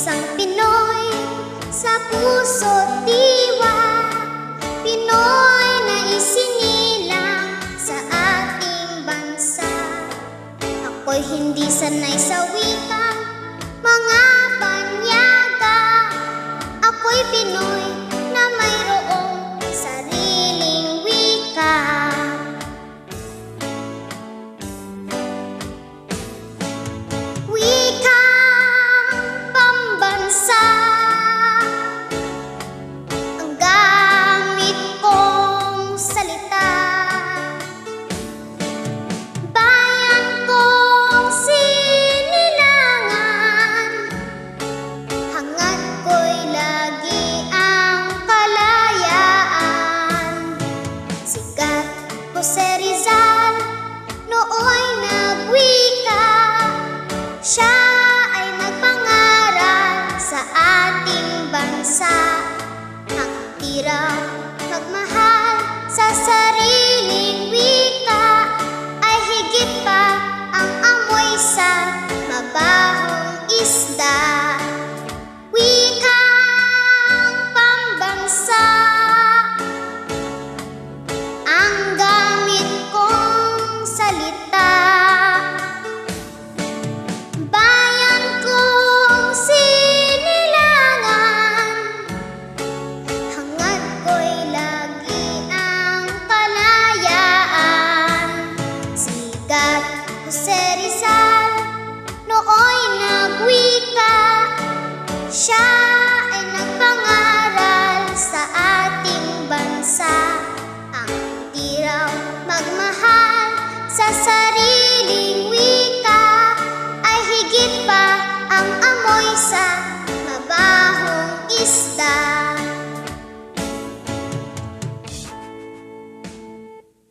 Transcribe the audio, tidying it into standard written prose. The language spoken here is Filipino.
isang Pinoy sa puso't diwa, Pinoy na isinilang sa ating bansa. Ako'y hindi sanay sa wikang mga banyaga, ako'y Pinoy na mayroong sariling wika. Wikang pambansa ang gamit kong salita, bayan kong sinilangan, hangad ko'y lagi ang kalayaan. Sikat Jose Rizal nooy nagwika, siya ay nagpangaral sa ating bansa. Ang tirang magmahal sa sariling wika ay higit pa ang amoy sa mabahong isda. Wikang pambansa ang gamit kong salita, bayan kong sinilangan, hangad ko'y lagi ang kalayaan. Sikat Jose Rizal nooy nagwika, siya